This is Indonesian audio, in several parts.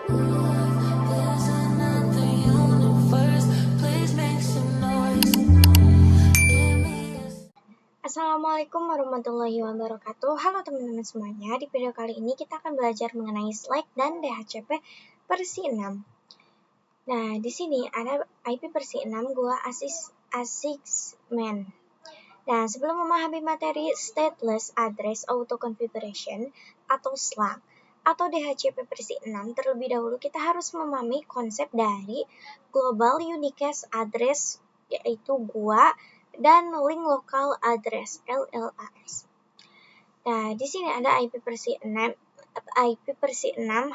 Assalamualaikum warahmatullahi wabarakatuh. Halo teman-teman semuanya. Di video kali ini kita akan belajar mengenai Slack dan DHCP versi 6. Nah, di sini ada IP versi 6 gua ASICSman. Nah, sebelum memahami materi Stateless Address Auto Configuration atau SLAC atau DHCP versi 6, terlebih dahulu kita harus memahami konsep dari Global Unique Address, yaitu GUA, dan Link Local Address LLAS. Nah, di sini ada IP versi 6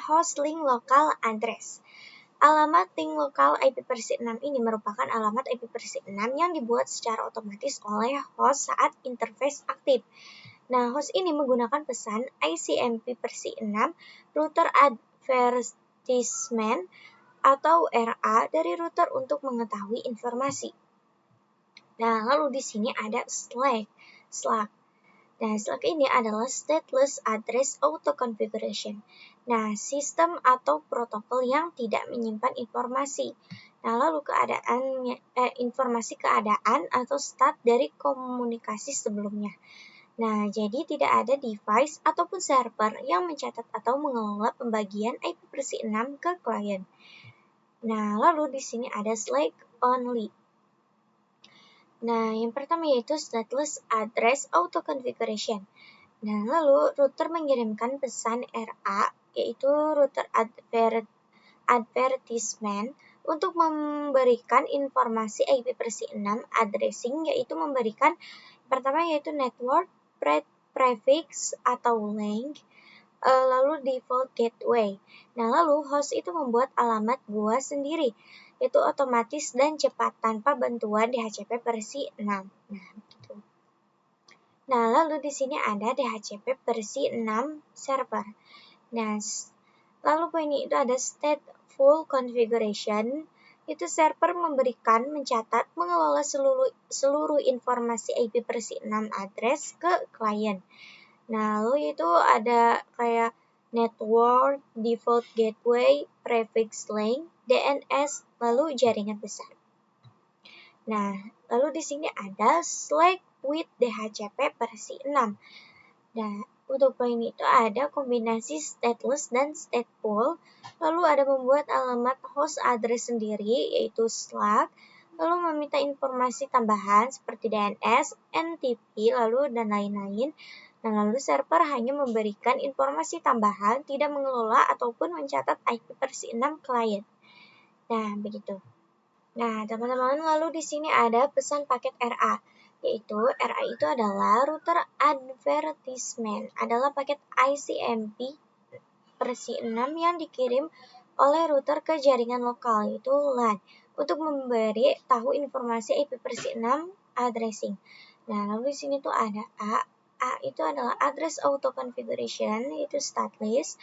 host link local address. Alamat link lokal IP versi 6 ini merupakan alamat IP versi 6 yang dibuat secara otomatis oleh host saat interface aktif. Nah, host ini menggunakan pesan ICMP versi 6 router advertisement atau RA dari router untuk mengetahui informasi. Nah, lalu di sini ada Slack. Nah, Slack ini adalah Stateless Address Auto Configuration. Nah, sistem atau protokol yang tidak menyimpan informasi. Nah, lalu informasi keadaan atau stat dari komunikasi sebelumnya. Nah, jadi tidak ada device ataupun server yang mencatat atau mengelola pembagian IP versi 6 ke klien. Nah, lalu di sini ada Slack only. Nah, yang pertama yaitu Stateless Address Auto Configuration. Nah, lalu router mengirimkan pesan RA, yaitu router advertisement, untuk memberikan informasi IP versi 6 addressing, yaitu memberikan pertama yaitu network prefix atau link, lalu default gateway. Nah, lalu host itu membuat alamat GUA sendiri, yaitu otomatis dan cepat tanpa bantuan DHCP versi 6. Nah, gitu. Nah, lalu di sini ada DHCP versi 6 server. Nah, lalu poinnya itu ada stateful configuration. Itu server mencatat, mengelola seluruh informasi IP versi 6 address ke klien. Nah, lalu itu ada kayak network, default gateway, prefix link, DNS, lalu jaringan besar. Nah, lalu di sini ada Slack with DHCP versi 6. Nah, untuk poin itu ada kombinasi stateless dan stateful, lalu ada membuat alamat host address sendiri, yaitu Slack, lalu meminta informasi tambahan seperti DNS, NTP, lalu dan lain-lain. Nah, lalu server hanya memberikan informasi tambahan, tidak mengelola ataupun mencatat IP versi 6 klien. Nah, begitu. Nah, teman-teman, lalu di sini ada pesan paket RA, yaitu RA itu adalah router advertisement, adalah paket ICMP versi 6 yang dikirim oleh router ke jaringan lokal, yaitu LAN, untuk memberi tahu informasi IP versi 6 addressing. Nah, lalu di sini tuh ada A itu adalah address auto configuration, yaitu statless.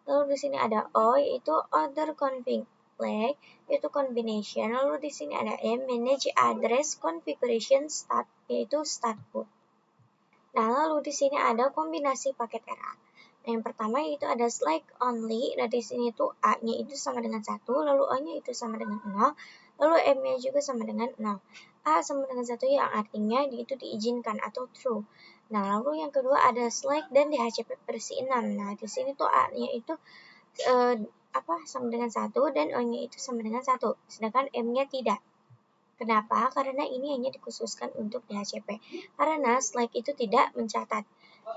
Lalu di sini ada O, yaitu order config. Flag, yaitu combination. Lalu di sini ada M, manage address configuration stat, yaitu stateful. Nah, lalu di sini ada kombinasi paket RA. Nah, yang pertama yaitu ada Slack only. Nah, di sini tuh A-nya itu sama dengan 1, lalu O-nya itu sama dengan 0, lalu M-nya juga sama dengan 0. A sama dengan 1 yang artinya itu diizinkan atau true. Nah, lalu yang kedua ada Slack dan DHCP versi 6. Nah, di sini tuh A-nya itu sama dengan 1 dan O-nya itu sama dengan 1, sedangkan M-nya tidak. Kenapa? Karena ini hanya dikhususkan untuk DHCP. Karena Slack itu tidak mencatat.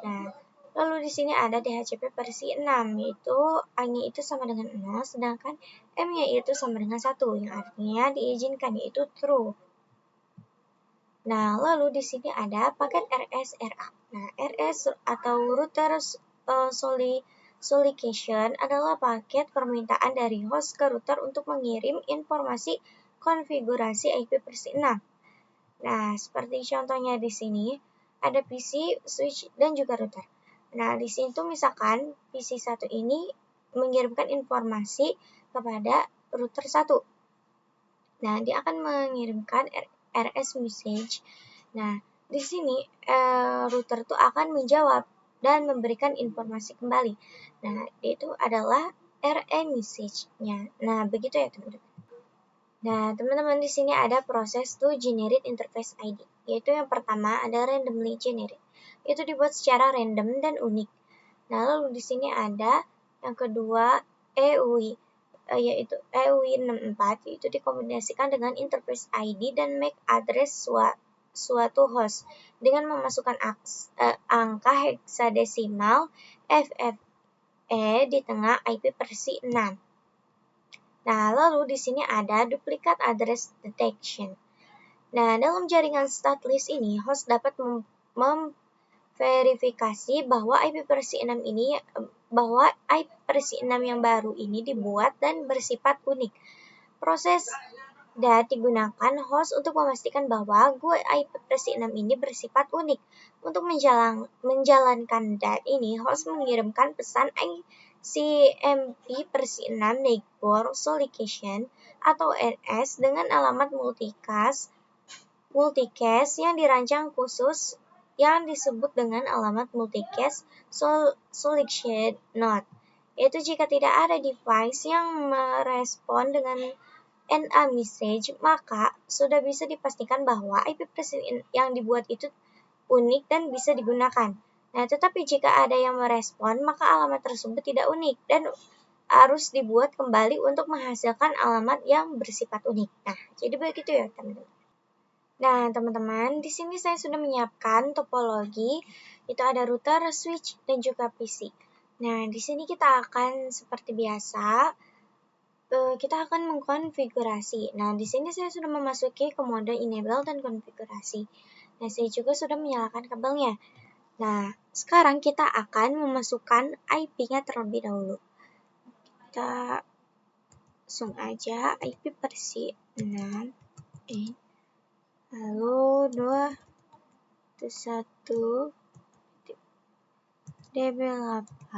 Nah, lalu di sini ada DHCP versi 6, yaitu A-nya itu sama dengan 0, sedangkan M-nya itu sama dengan 1, yang artinya diizinkan, yaitu true. Nah, lalu di sini ada paket RS-RA. Nah, RS atau router solicitation adalah paket permintaan dari host ke router untuk mengirim informasi konfigurasi IP versi 6. Nah, seperti contohnya di sini, ada PC, switch, dan juga router. Nah, di sini tuh misalkan PC 1 ini mengirimkan informasi kepada router 1. Nah, dia akan mengirimkan RS message. Nah, di sini router tuh akan menjawab dan memberikan informasi kembali. Nah, itu adalah RE message-nya. Nah, begitu ya teman-teman. Nah, teman-teman di sini ada proses to generate interface ID, yaitu yang pertama ada randomly generate. Itu dibuat secara random dan unik. Nah, lalu di sini ada yang kedua EUI, yaitu EUI 64, itu dikombinasikan dengan interface ID dan MAC address suatu host dengan memasukkan angka heksadesimal FFE di tengah IP versi 6. Nah, lalu di sini ada duplicate address detection. Nah, dalam jaringan statlist ini, host dapat verifikasi bahwa IP versi 6 yang baru ini dibuat dan bersifat unik. Proses DAT digunakan host untuk memastikan bahwa IP versi 6 ini bersifat unik. Untuk menjalankan DAT ini, host mengirimkan pesan ICMP versi 6 Network Solidification atau NS dengan alamat multicast yang dirancang khusus yang disebut dengan alamat multicast selection node, yaitu jika tidak ada device yang merespon dengan NA message, maka sudah bisa dipastikan bahwa IP versi yang dibuat itu unik dan bisa digunakan. Nah, tetapi jika ada yang merespon, maka alamat tersebut tidak unik dan harus dibuat kembali untuk menghasilkan alamat yang bersifat unik. Nah, jadi begitu ya, teman-teman. Nah, teman-teman, di sini saya sudah menyiapkan topologi, itu ada router, switch, dan juga PC. Nah, di sini kita akan seperti biasa, kita akan mengkonfigurasi. Nah, di sini saya sudah memasuki ke mode enable dan konfigurasi. Nah, saya juga sudah menyalakan kabelnya. Nah, sekarang kita akan memasukkan IP-nya terlebih dahulu. Kita langsung aja IP versi 6. Lalu 2.1 DB8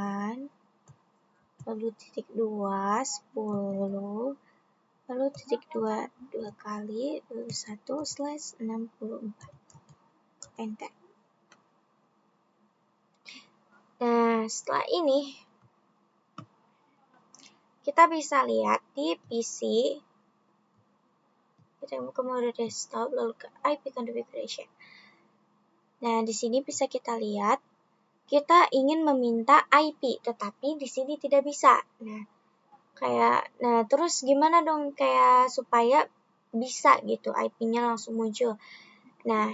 lalu titik 2 10 lalu titik 2 dua kali lalu 1/64 enter. Nah, setelah ini kita bisa lihat di PC, kita ke mode desktop lalu ke IP configuration. Nah, di sini bisa kita lihat kita ingin meminta IP, tetapi di sini tidak bisa. Nah, terus gimana dong kayak supaya bisa gitu IP-nya langsung muncul. Nah,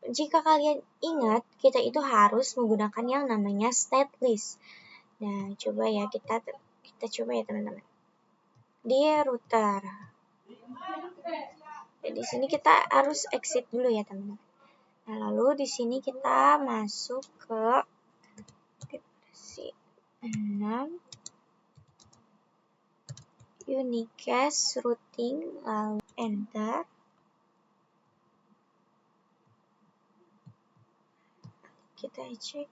jika kalian ingat, kita itu harus menggunakan yang namanya statlist. Nah, coba ya kita coba ya teman-teman. Di router. Di sini kita harus exit dulu ya teman-teman. Nah, lalu di sini kita masuk ke versi 6 unicast routing lalu enter. Kita cek.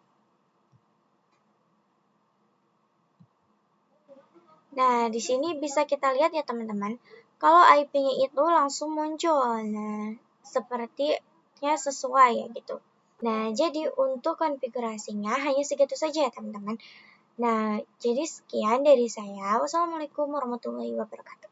Nah, di sini bisa kita lihat ya teman-teman, kalau IP-nya itu langsung muncul. Nah, sepertinya sesuai ya gitu. Nah, jadi untuk konfigurasinya hanya segitu saja ya teman-teman. Nah, jadi sekian dari saya. Wassalamualaikum warahmatullahi wabarakatuh.